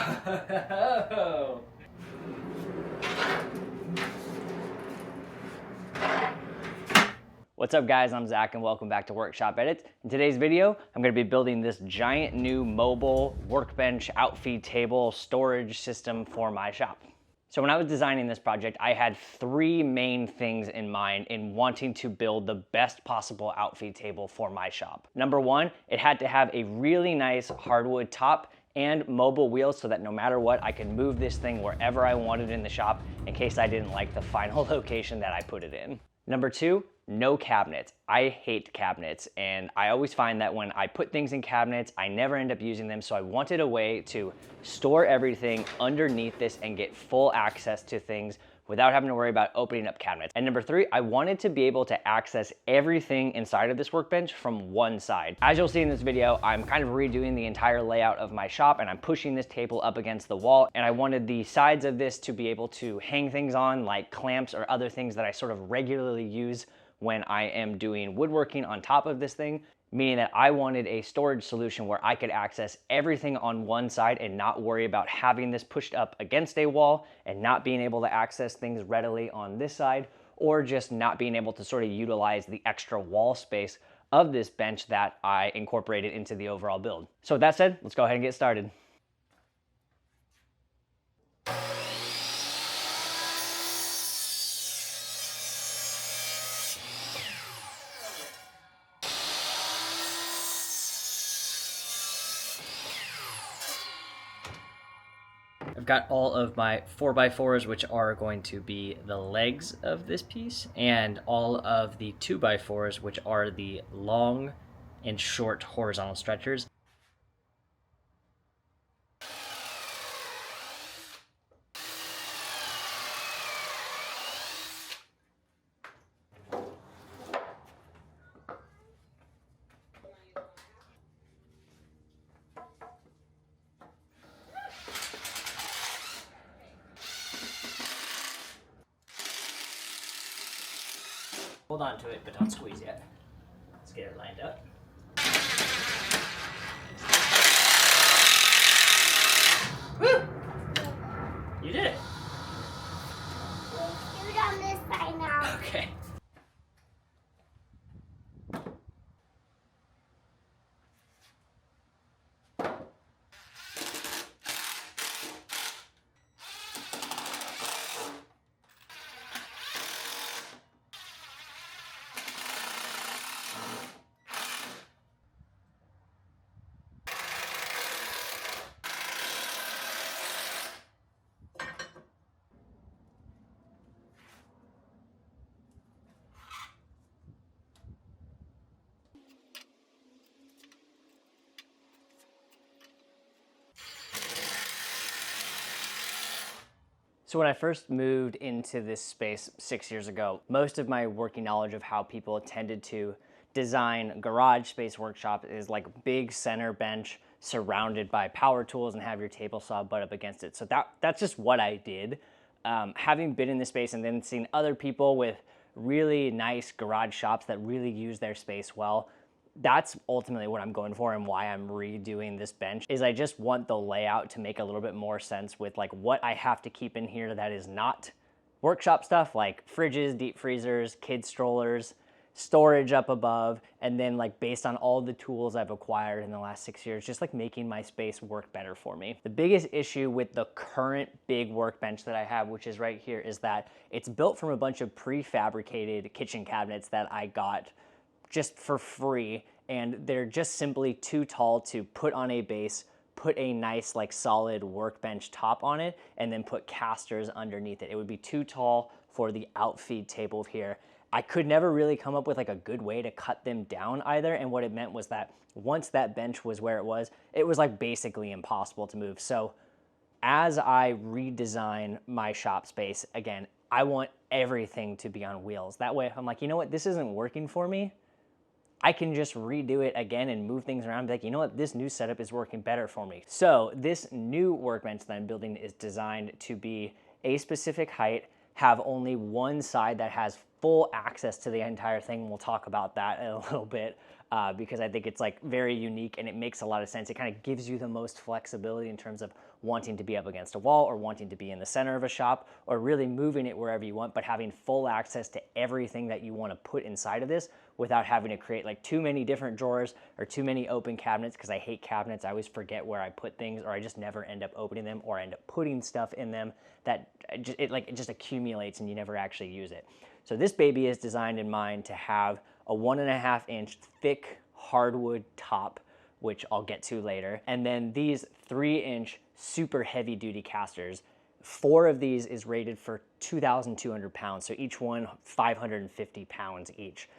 Oh. What's up guys, I'm Zach and welcome back to Workshop Edits. In today's video, I'm gonna be building this giant new mobile workbench outfeed table storage system for my shop. So when I was designing this project, I had three main things in mind in wanting to build the best possible outfeed table for my shop. Number one, it had to have a really nice hardwood top and mobile wheels so that no matter what, I could move this thing wherever I wanted in the shop in case I didn't like the final location that I put it in. Number two, no cabinets. I hate cabinets, and I always find that when I put things in cabinets, I never end up using them, so I wanted a way to store everything underneath this and get full access to things without having to worry about opening up cabinets. And number three, I wanted to be able to access everything inside of this workbench from one side. As you'll see in this video, I'm kind of redoing the entire layout of my shop, and I'm pushing this table up against the wall, and I wanted the sides of this to be able to hang things on like clamps or other things that I sort of regularly use when I am doing woodworking on top of this thing, meaning that I wanted a storage solution where I could access everything on one side and not worry about having this pushed up against a wall and not being able to access things readily on this side, or just not being able to sort of utilize the extra wall space of this bench that I incorporated into the overall build. So with that said, let's go ahead and get started. I've got all of my 4x4s, which are going to be the legs of this piece, and all of the 2x4s, which are the long and short horizontal stretchers. Hold on to it, but don't squeeze yet. Let's get it lined up. Woo! You did it. Do it on this side now. Okay. So when I first moved into this space 6 years ago, most of my working knowledge of how people tended to design garage space workshop is like big center bench surrounded by power tools and have your table saw butt up against it. So that's just what I did. Having been in this space and then seeing other people with really nice garage shops that really use their space well, that's ultimately what I'm going for and why I'm redoing this bench. Is I just want the layout to make a little bit more sense with like what I have to keep in here that is not workshop stuff, like fridges, deep freezers, kid strollers, storage up above, and then like based on all the tools I've acquired in the last 6 years, just like making my space work better for me. The biggest issue with the current big workbench that I have, which is right here, is that it's built from a bunch of prefabricated kitchen cabinets that I got just for free, and they're just simply too tall to put on a base, put a nice like solid workbench top on it, and then put casters underneath it. It would be too tall for the outfeed table here. I could never really come up with like a good way to cut them down either, and what it meant was that once that bench was where it was like basically impossible to move. So as I redesign my shop space, again, I want everything to be on wheels. That way if I'm like, you know what, this isn't working for me, I can just redo it again and move things around and be like, you know what, this new setup is working better for me. So this new workbench that I'm building is designed to be a specific height, have only one side that has full access to the entire thing. We'll talk about that in a little bit because I think it's like very unique and it makes a lot of sense. It kind of gives you the most flexibility in terms of wanting to be up against a wall or wanting to be in the center of a shop or really moving it wherever you want, but having full access to everything that you want to put inside of this without having to create like too many different drawers or too many open cabinets, because I hate cabinets. I always forget where I put things, or I just never end up opening them, or I end up putting stuff in them that it just accumulates and you never actually use it. So this baby is designed in mind to have a 1.5-inch thick hardwood top, which I'll get to later, and then these 3-inch super heavy duty casters. 4 of these is rated for 2,200 pounds, so each one 550 pounds each.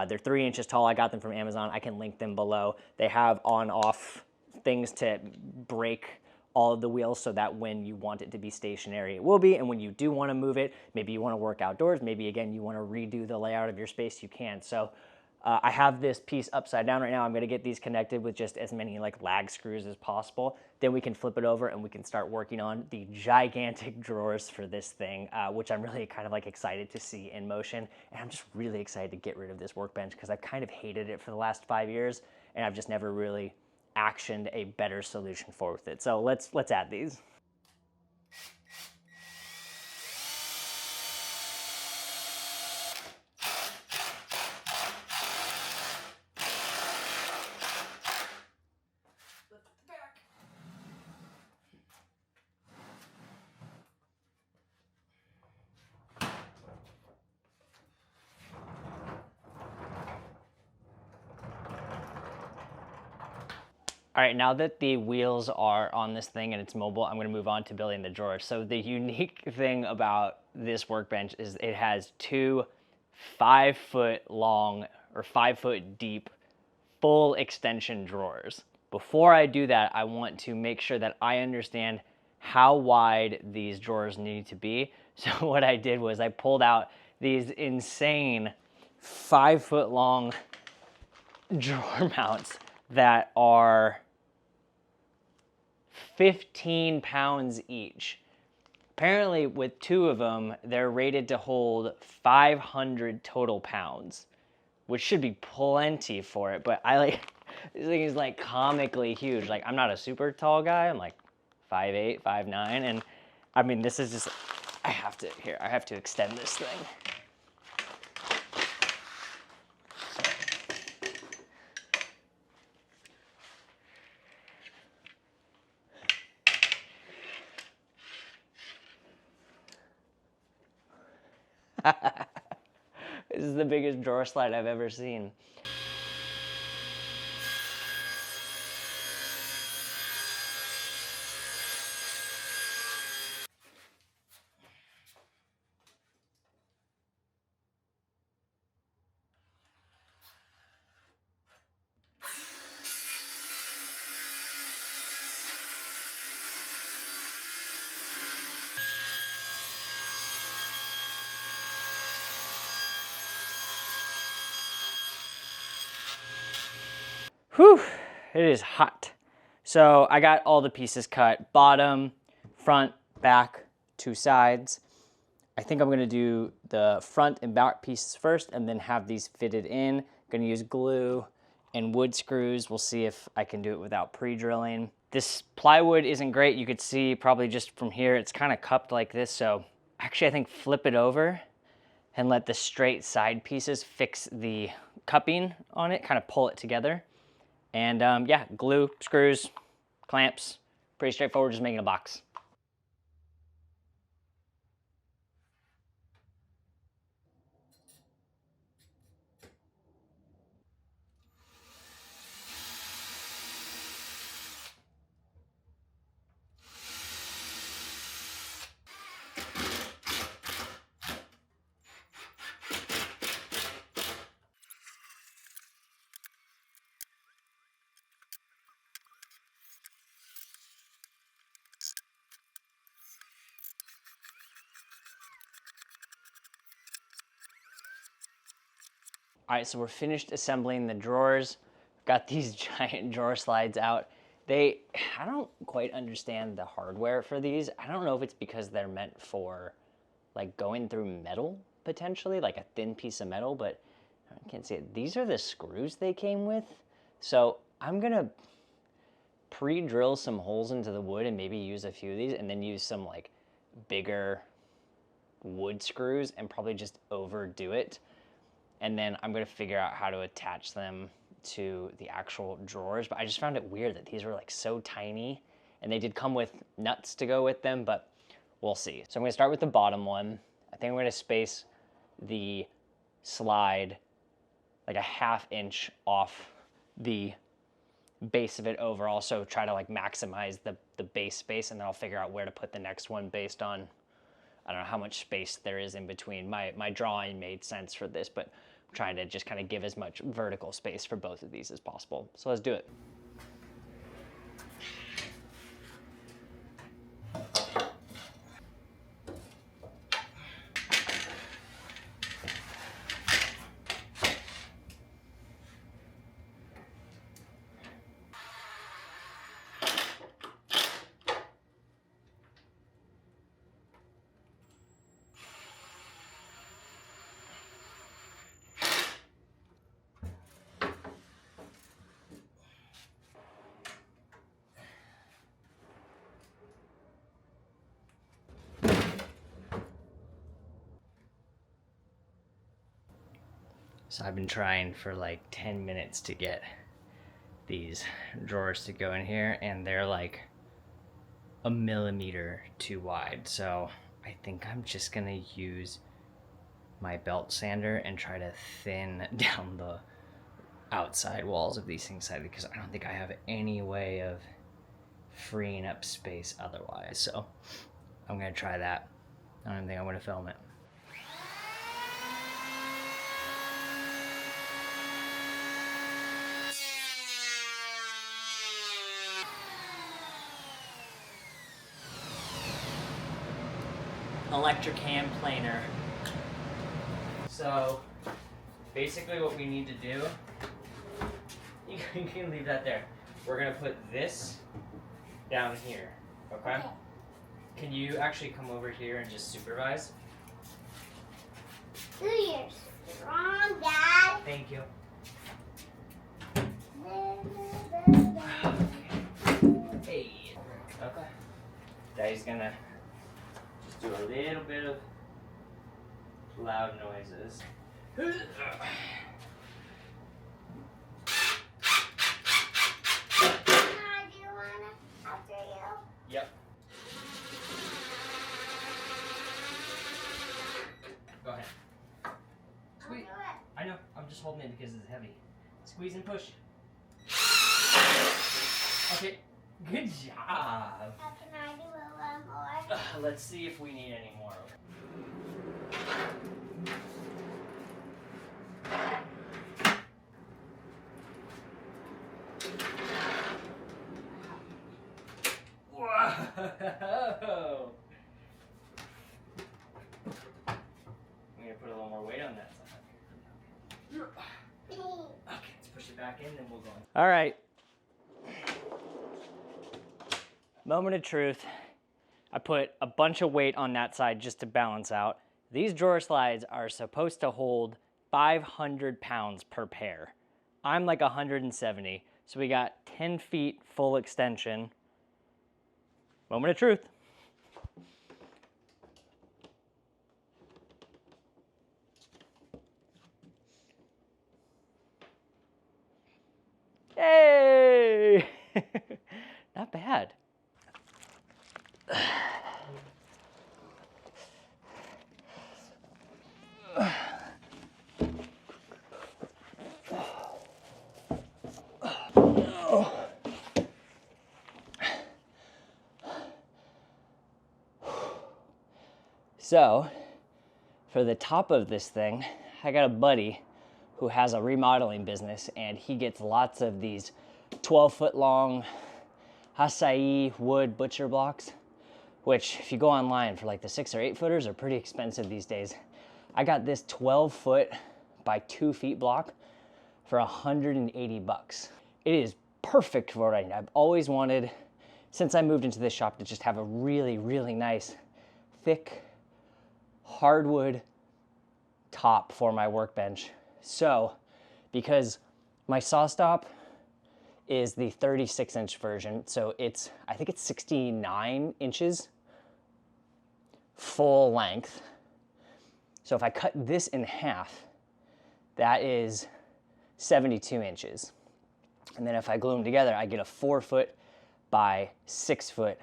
They're 3 inches tall. I got them from Amazon. I can link them below. They have on-off things to break all of the wheels so that when you want it to be stationary, it will be. And when you do want to move it, maybe you want to work outdoors, maybe again, you want to redo the layout of your space, you can. So I have this piece upside down right now. I'm going to get these connected with just as many like lag screws as possible. Then we can flip it over and we can start working on the gigantic drawers for this thing, which I'm really kind of like excited to see in motion. And I'm just really excited to get rid of this workbench because I've kind of hated it for the last 5 years and I've just never really actioned a better solution for with it. So let's add these. All right, now that the wheels are on this thing and it's mobile, I'm gonna move on to building the drawers. So the unique thing about this workbench is it has 2 5-foot long or 5-foot deep full extension drawers. Before I do that, I want to make sure that I understand how wide these drawers need to be. So what I did was I pulled out these insane 5-foot long drawer mounts that are 15 pounds each. Apparently with 2 of them, they're rated to hold 500 total pounds, which should be plenty for it, but I like, this thing is like comically huge. Like I'm not a super tall guy, I'm like 5'8", 5'9", and I mean, this is just, I have to extend this thing. This is the biggest drawer slide I've ever seen. Whew, it is hot. So I got all the pieces cut, bottom, front, back, 2 sides. I think I'm gonna do the front and back pieces first and then have these fitted in. I'm gonna use glue and wood screws. We'll see if I can do it without pre-drilling. This plywood isn't great. You could see probably just from here, it's kind of cupped like this. So actually I think flip it over and let the straight side pieces fix the cupping on it, kind of pull it together. And yeah, glue, screws, clamps, pretty straightforward, just making a box. All right, so we're finished assembling the drawers. Got these giant drawer slides out. I don't quite understand the hardware for these. I don't know if it's because they're meant for like going through metal potentially, like a thin piece of metal, but I can't see it. These are the screws they came with. So I'm gonna pre-drill some holes into the wood and maybe use a few of these and then use some like bigger wood screws and probably just overdo it. And then I'm gonna figure out how to attach them to the actual drawers. But I just found it weird that these were like so tiny, and they did come with nuts to go with them, but we'll see. So I'm gonna start with the bottom one. I think I'm gonna space the slide like a 1/2 inch off the base of it overall. So try to like maximize the base space, and then I'll figure out where to put the next one based on, I don't know how much space there is in between. My drawing made sense for this, but I'm trying to just kind of give as much vertical space for both of these as possible. So let's do it. So I've been trying for like 10 minutes to get these drawers to go in here, and they're like a millimeter too wide. So I think I'm just gonna use my belt sander and try to thin down the outside walls of these things, because I don't think I have any way of freeing up space otherwise. So I'm gonna try that. I don't even think I'm gonna film it. Electric hand planer. So basically what we need to do, you can leave that there. We're gonna put this down here, okay? Can you actually come over here and just supervise? Do your strong, Dad. Thank you. Hey. Okay. Daddy's gonna just do a little bit of loud noises. Do you wanna after you? Yep. Go ahead. I'll do it. I know, I'm just holding it because it's heavy. Squeeze and push. Okay, good job. Can I do a little more? Let's see if we need any more. Whoa! I'm gonna put a little more weight on that side. Okay, let's push it back in, then we'll go on. All right. Moment of truth. I put a bunch of weight on that side just to balance out. These drawer slides are supposed to hold 500 pounds per pair. I'm like 170, so we got 10 feet full extension. Moment of truth. Hey! Not bad. So, for the top of this thing, I got a buddy who has a remodeling business, and he gets lots of these 12-foot long acai wood butcher blocks, which if you go online for like the 6 or 8 footers are pretty expensive these days. I got this 12-foot by 2 feet block for $180. It is perfect for what I need. I've always wanted, since I moved into this shop, to just have a really, really nice, thick, hardwood top for my workbench. So, because my saw stop is the 36-inch version, so I think it's 69 inches full length. So if I cut this in half, that is 72 inches. And then if I glue them together, I get a 4-foot by 6-foot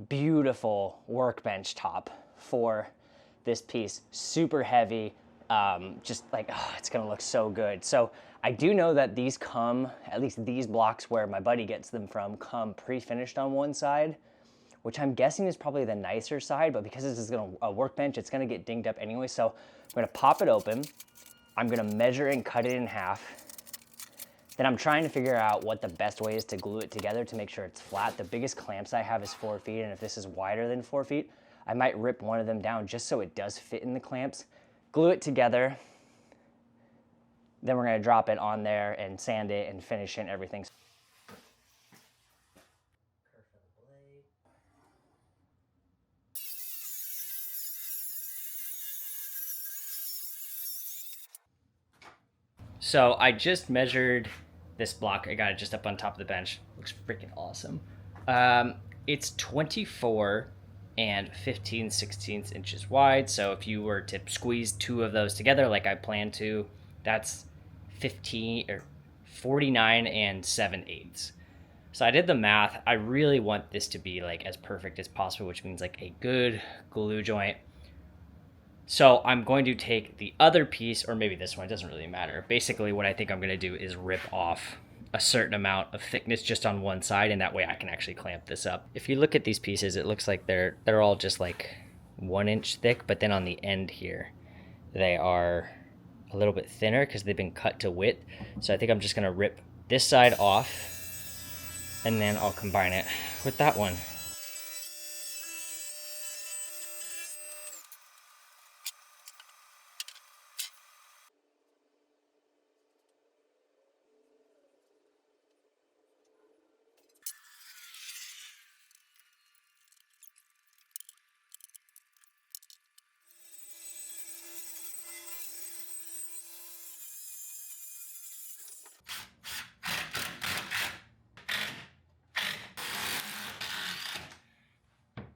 beautiful workbench top for this piece. Super heavy, just like, oh, it's gonna look so good. So I do know that these come, at least these blocks where my buddy gets them from, come pre-finished on one side, which I'm guessing is probably the nicer side, but because this is a workbench, it's gonna get dinged up anyway. So I'm gonna pop it open. I'm gonna measure and cut it in half. Then I'm trying to figure out what the best way is to glue it together to make sure it's flat. The biggest clamps I have is 4 feet, and if this is wider than 4 feet, I might rip one of them down just so it does fit in the clamps. Glue it together. Then we're gonna drop it on there and sand it and finish it and everything. So I just measured this block. I got it just up on top of the bench. Looks freaking awesome. It's 24 and 15/16 inches wide. So if you were to squeeze 2 of those together like I plan to, that's 15 or 49 and 7/8. So I did the math. I really want this to be like as perfect as possible, which means like a good glue joint. So I'm going to take the other piece, or maybe this one, it doesn't really matter. Basically what I think I'm gonna do is rip off a certain amount of thickness just on one side, and that way I can actually clamp this up. If you look at these pieces, it looks like they're all just like 1 inch thick, but then on the end here, they are a little bit thinner because they've been cut to width. So I think I'm just gonna rip this side off, and then I'll combine it with that one.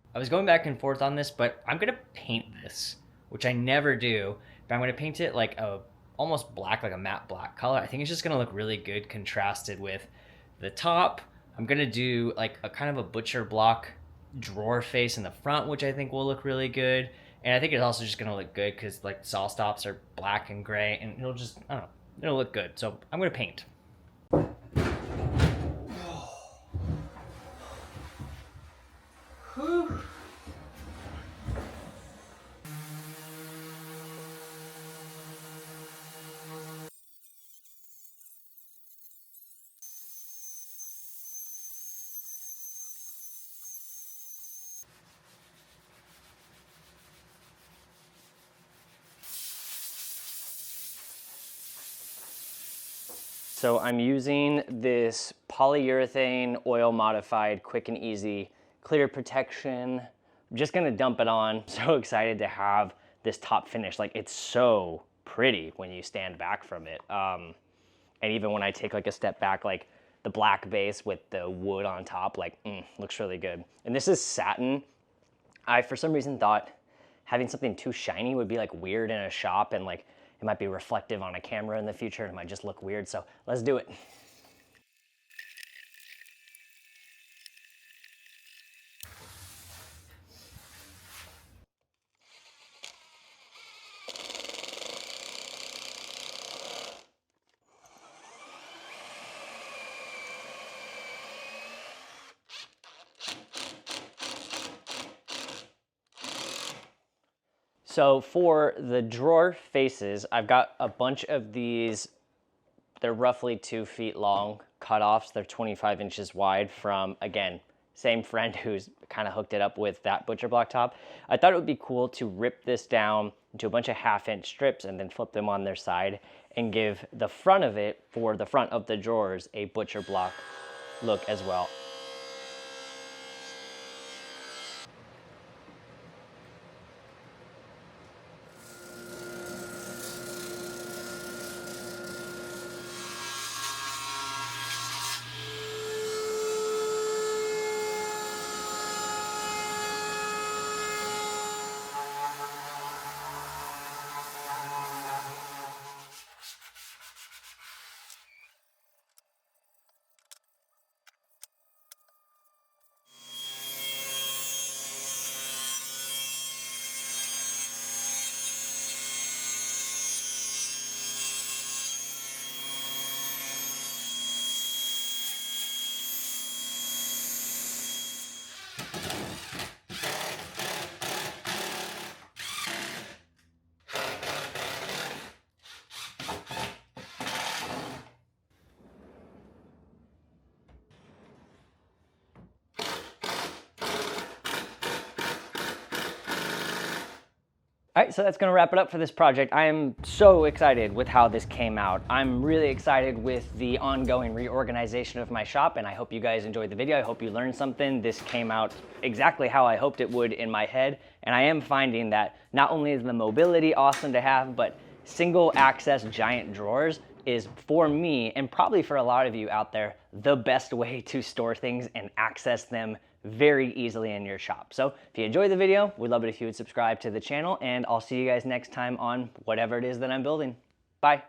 I was going back and forth on this, but I'm gonna paint this, which I never do. But I'm gonna paint it like a almost black, like a matte black color. I think it's just gonna look really good contrasted with the top. I'm gonna do like a kind of a butcher block drawer face in the front, which I think will look really good. And I think it's also just gonna look good because like saw stops are black and gray, and it'll just, I don't know, it'll look good. So I'm gonna paint. So I'm using this polyurethane oil modified quick and easy clear protection. I'm just gonna dump it on. So excited to have this top finish. Like, it's so pretty when you stand back from it. And even when I take like a step back, like the black base with the wood on top, like looks really good. And this is satin. I, for some reason, thought having something too shiny would be like weird in a shop, and like it might be reflective on a camera in the future and it might just look weird. So let's do it. So for the drawer faces, I've got a bunch of these. They're roughly 2 feet long cutoffs. They're 25 inches wide from, again, same friend who's kind of hooked it up with that butcher block top. I thought it would be cool to rip this down into a bunch of 1/2-inch strips and then flip them on their side and give the front of it, for the front of the drawers, a butcher block look as well. All right, so that's gonna wrap it up for this project. I am so excited with how this came out. I'm really excited with the ongoing reorganization of my shop, and I hope you guys enjoyed the video. I hope you learned something. This came out exactly how I hoped it would in my head, and I am finding that not only is the mobility awesome to have, but single access giant drawers is, for me, and probably for a lot of you out there, the best way to store things and access them very easily in your shop. So if you enjoyed the video, we'd love it if you would subscribe to the channel, and I'll see you guys next time on whatever it is that I'm building. Bye.